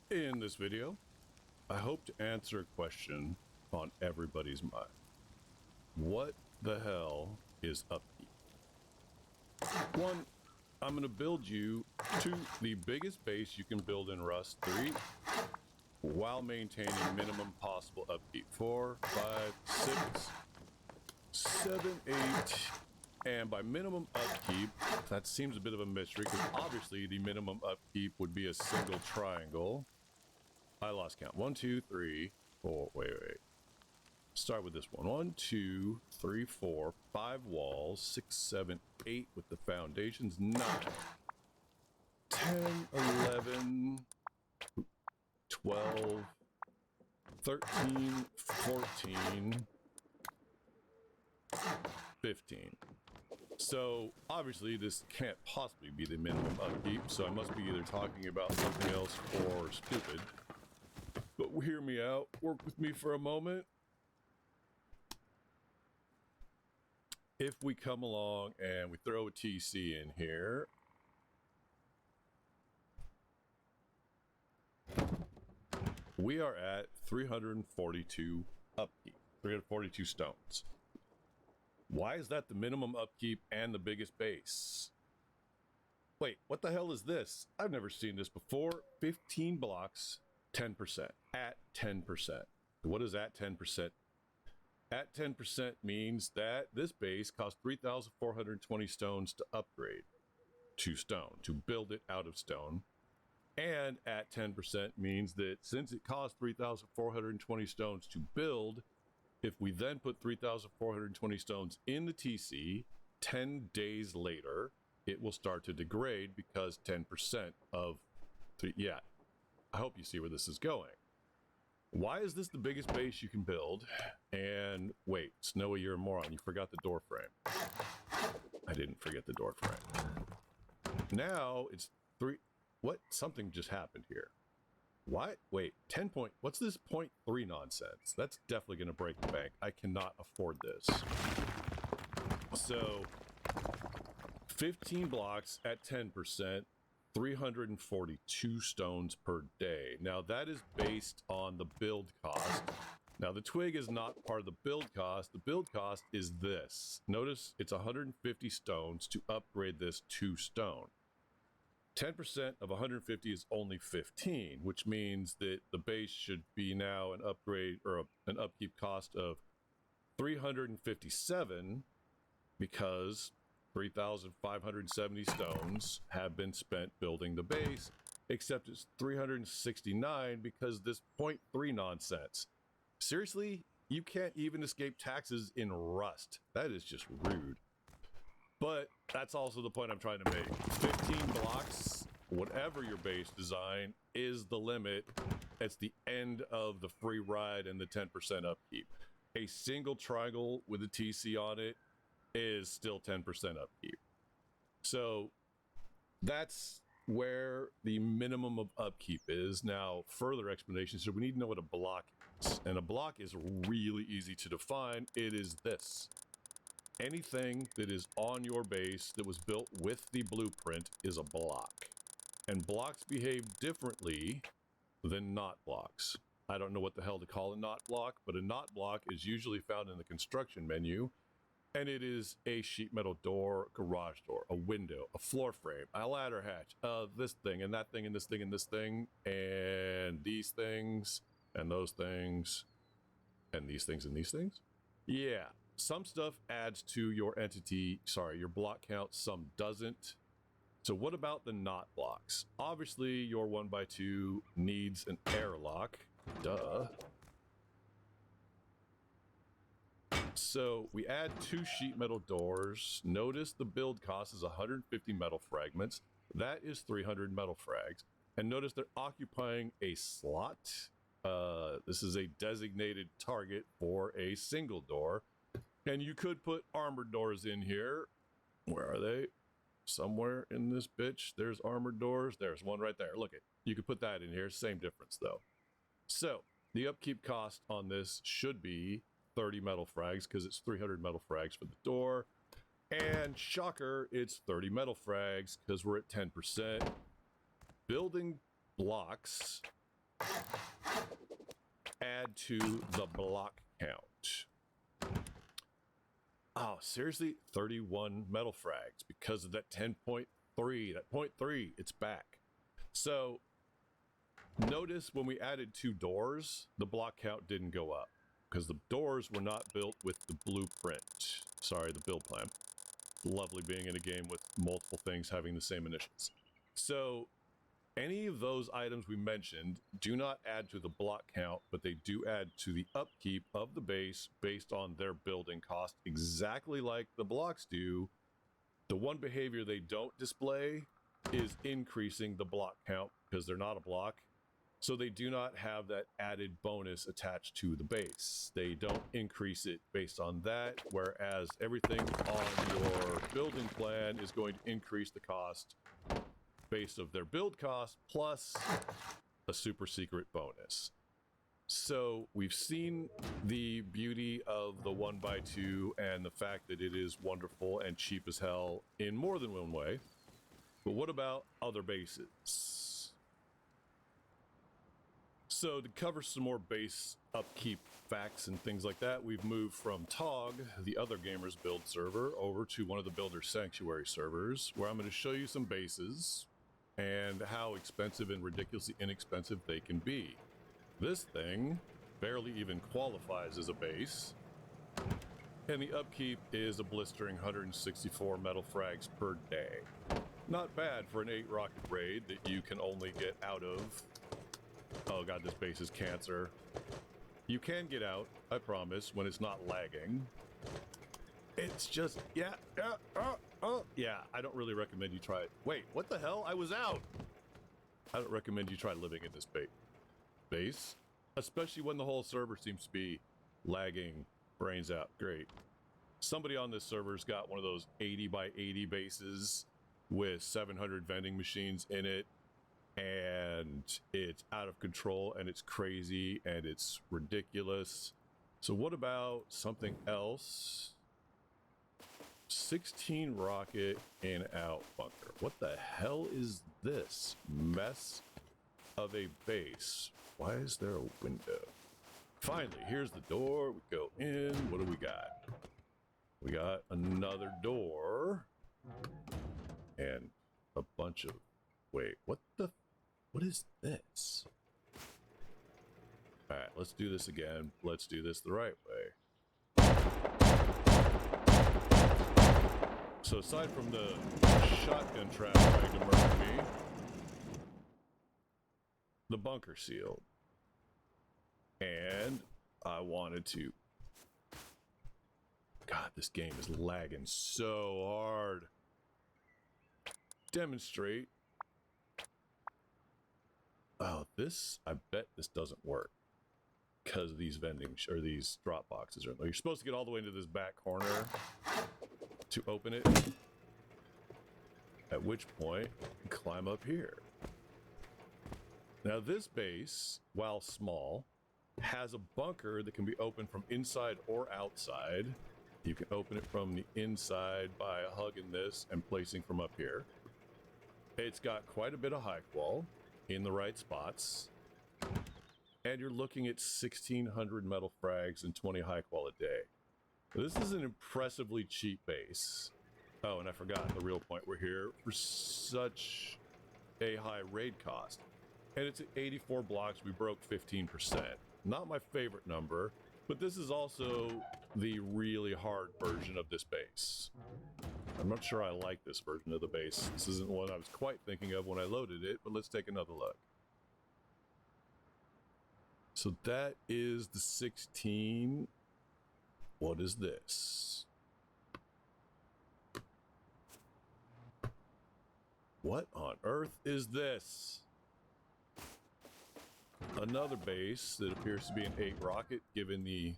In this video, I hope to answer a question on everybody's mind. What the hell is Upkeep? One, I'm going to build you to the biggest base you can build in Rust 3 while maintaining minimum possible upkeep. 4, 5, 6, 7, 8. And by minimum upkeep, that seems a bit of a mystery because obviously the minimum upkeep would be a single triangle. I lost count. 1, 2, 3, 4. Wait. Start with this one. 1, 2, 3, 4, 5 walls. 6, 7, 8 with the foundations. 9, 10, 11, 12, 13, 14, 15. So obviously this can't possibly be the minimum upkeep, so I must be either talking about something else or stupid. But hear me out, work with me for a moment. If we come along and we throw a TC in here, we are at 342 upkeep, 342 stones. Why is that the minimum upkeep and the biggest base? Wait, what the hell is this? I've never seen this before. 15 blocks, 10%. At 10%. What is at 10%? At 10% means that this base costs 3,420 stones to upgrade to stone, to build it out of stone. And at 10% means that since it costs 3,420 stones to build, if we then put 3,420 stones in the TC, 10 days later, it will start to degrade because 10% of... Yeah, I hope you see where this is going. Why is this the biggest base you can build? And wait, Snowy, you're a moron. You forgot the door frame. I didn't forget the door frame. Now it's 3... What? Something just happened here. What? Wait, 10 point... What's this 0.3 nonsense? That's definitely going to break the bank. I cannot afford this. So, 15 blocks at 10%, 342 stones per day. Now, that is based on the build cost. Now, the twig is not part of the build cost. The build cost is this. Notice it's 150 stones to upgrade this to stone. 10% of 150 is only 15, which means that the base should be now an upgrade or an upkeep cost of 357 because 3,570 stones have been spent building the base, except it's 369 because this 0.3 nonsense. Seriously, you can't even escape taxes in Rust. That is just rude. But that's also the point I'm trying to make. 15 blocks, whatever your base design, is the limit. It's the end of the free ride and the 10% upkeep. A single triangle with a TC on it is still 10% upkeep. So that's where the minimum of upkeep is. Now, further explanation, so we need to know what a block is. And a block is really easy to define. It is this. Anything that is on your base that was built with the blueprint is a block. And blocks behave differently than not blocks. I don't know what the hell to call a not block, but a not block is usually found in the construction menu. And it is a sheet metal door, garage door, a window, a floor frame, a ladder hatch, this thing, and that thing, and this thing, and this thing, and these things, and those things, and these things, and these things. Yeah. Some stuff adds to your entity, your block count, some doesn't. So what about the not blocks? Obviously, your 1x2 needs an airlock. Duh. So we add 2 sheet metal doors. Notice the build cost is 150 metal fragments. That is 300 metal frags. And notice they're occupying a slot. This is a designated target for a single door. And you could put armored doors in here. Where are they? Somewhere in this bitch. There's armored doors. There's one right there. Look it. You could put that in here. Same difference, though. So, the upkeep cost on this should be 30 metal frags because it's 300 metal frags for the door. And shocker, it's 30 metal frags because we're at 10%. Building blocks add to the block count. Oh, seriously? 31 metal frags because of that 10.3. That 0.3, it's back. So notice when we added 2 doors, the block count didn't go up because the doors were not built with the blueprint. Sorry, the build plan. Lovely being in a game with multiple things having the same initials. So any of those items we mentioned do not add to the block count, but they do add to the upkeep of the base based on their building cost, exactly like the blocks do. The one behavior they don't display is increasing the block count because they're not a block. So they do not have that added bonus attached to the base. They don't increase it based on that, whereas everything on your building plan is going to increase the cost based of their build cost plus a super secret bonus. So we've seen the beauty of the 1x2 and the fact that it is wonderful and cheap as hell in more than one way. But what about other bases? So to cover some more base upkeep facts and things like that, we've moved from TOG, the other gamers build server, over to one of the Builder Sanctuary servers, where I'm going to show you some bases and how expensive and ridiculously inexpensive they can be. This thing barely even qualifies as a base, and the upkeep is a blistering 164 metal frags per day. Not bad for an 8 rocket raid that you can only get out of. Oh god, this base is cancer. You can get out, I promise, when it's not lagging. It's just, yeah, I don't really recommend you try it. Wait, what the hell? I was out! I don't recommend you try living in this base, especially when the whole server seems to be lagging brains out. Great. Somebody on this server's got one of those 80 by 80 bases with 700 vending machines in it, and it's out of control and it's crazy and it's ridiculous. So what about something else? 16 rocket in out bunker. What the hell is this mess of a base? Why is there a window? Finally, here's the door. We go in. What do we got? We got another door and a bunch of, wait, what is this? All right, let's do this again. Let's do this the right way. So aside from the shotgun trap trying to murder me, the bunker sealed. And I wanted to... God, this game is lagging so hard. Demonstrate. Oh, this, I bet this doesn't work. Because these or these drop boxes are... You're supposed to get all the way into this back corner to open it. At which point, climb up here. Now this base, while small, has a bunker that can be opened from inside or outside. You can open it from the inside by hugging this and placing from up here. It's got quite a bit of high wall in the right spots. And you're looking at 1,600 metal frags and 20 high qual a day. This is an impressively cheap base. Oh, and I forgot the real point. We're here for such a high raid cost. And it's at 84 blocks. We broke 15%. Not my favorite number, but this is also the really hard version of this base. I'm not sure I like this version of the base. This isn't one I was quite thinking of when I loaded it, but let's take another look. So that is the 16. What is this? What on earth is this? Another base that appears to be an 8 rocket, given the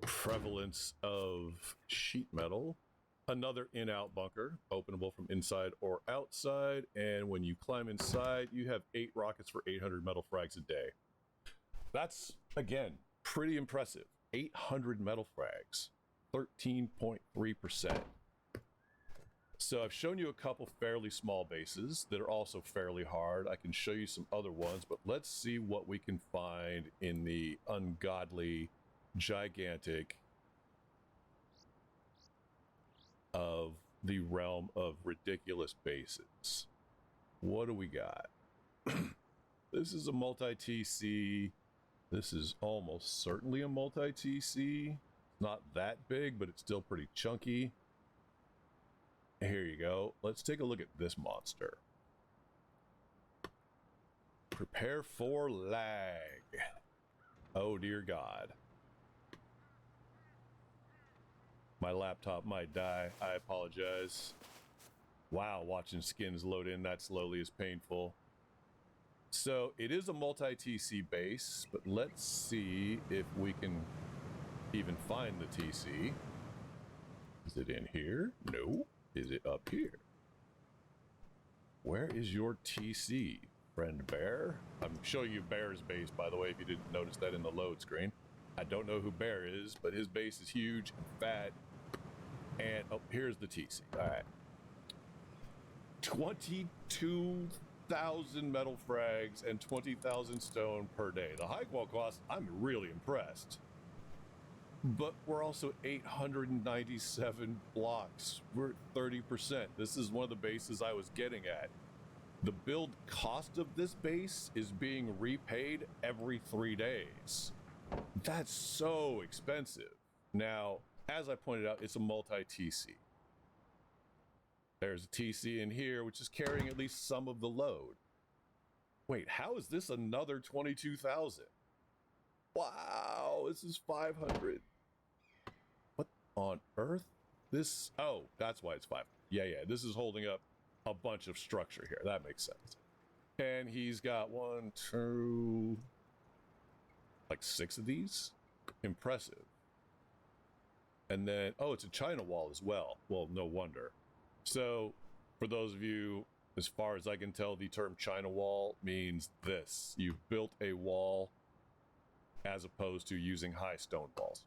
prevalence of sheet metal. Another in-out bunker, openable from inside or outside. And when you climb inside, you have 8 rockets for 800 metal frags a day. That's, again, pretty impressive. 800 metal frags, 13.3%. So I've shown you a couple fairly small bases that are also fairly hard. I can show you some other ones, but let's see what we can find in the ungodly, gigantic of the realm of ridiculous bases. What do we got? This is a multi-TC. This is almost certainly a multi-TC. Not that big, but it's still pretty chunky. Here you go. Let's take a look at this monster. Prepare for lag. Oh dear God. My laptop might die. I apologize. Wow, watching skins load in that slowly is painful. So it is a multi-TC base, but let's see if we can even find the TC. Is it in here? No. Is it up here? Where is your TC, friend Bear? I'm showing you Bear's base, by the way, if you didn't notice that in the load screen. I don't know who Bear is, but his base is huge and fat. And, oh, here's the TC. All right. 22,000 metal frags and 20,000 stone per day. The high qual cost, I'm really impressed. But we're also at 897 blocks. We're at 30%. This is one of the bases I was getting at. The build cost of this base is being repaid every 3 days. That's so expensive. Now, as I pointed out, it's a multi-TC. There's a TC in here, which is carrying at least some of the load. Wait, how is this another 22,000? Wow, this is 500. What on earth? This, oh, that's why it's 500. Yeah, this is holding up a bunch of structure here. That makes sense. And he's got 1, 2, like 6 of these. Impressive. And then, oh, it's a China wall as well. Well, no wonder. So, for those of you, as far as I can tell, the term China wall means this. You've built a wall as opposed to using high stone walls.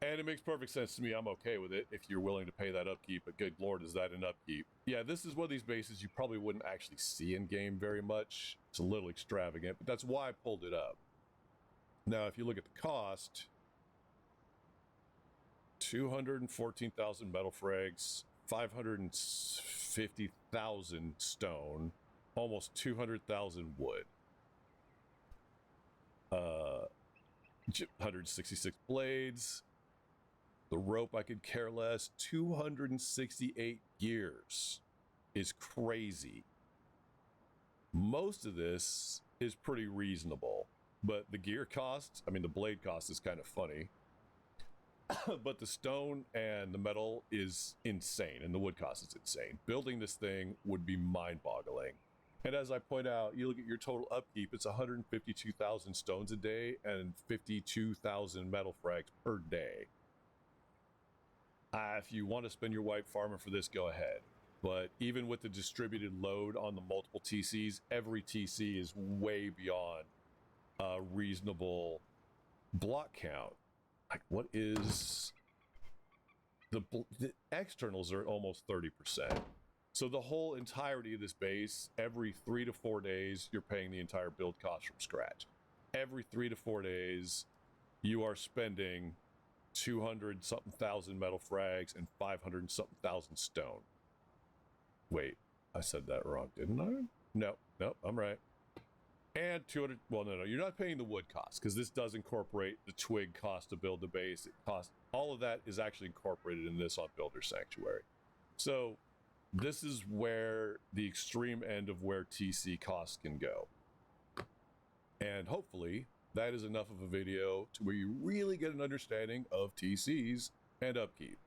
And it makes perfect sense to me. I'm okay with it if you're willing to pay that upkeep, but good lord, is that an upkeep? Yeah, this is one of these bases you probably wouldn't actually see in game very much. It's a little extravagant, but that's why I pulled it up. Now, if you look at the cost, 214,000 metal frags, 550,000 stone, almost 200,000 wood. 166 blades. The rope I could care less. 268 gears is crazy. Most of this is pretty reasonable, but the gear cost, I mean, the blade cost is kind of funny. But the stone and the metal is insane, and the wood cost is insane. Building this thing would be mind-boggling. And as I point out, you look at your total upkeep, it's 152,000 stones a day and 52,000 metal frags per day. If you want to spend your white farming for this, go ahead. But even with the distributed load on the multiple TCs, every TC is way beyond a reasonable block count. Like, what is the externals are almost 30%. So the whole entirety of this base, every 3 to 4 days, you're paying the entire build cost from scratch. Every 3 to 4 days, you are spending 200 something thousand metal frags and 500 something thousand stone. Wait, I said that wrong, didn't I? No, I'm right. And 200, well, no, you're not paying the wood cost because this does incorporate the twig cost to build the base. It costs, all of that is actually incorporated in this on Builder Sanctuary. So this is where the extreme end of where TC costs can go. And hopefully that is enough of a video to where you really get an understanding of TCs and upkeep.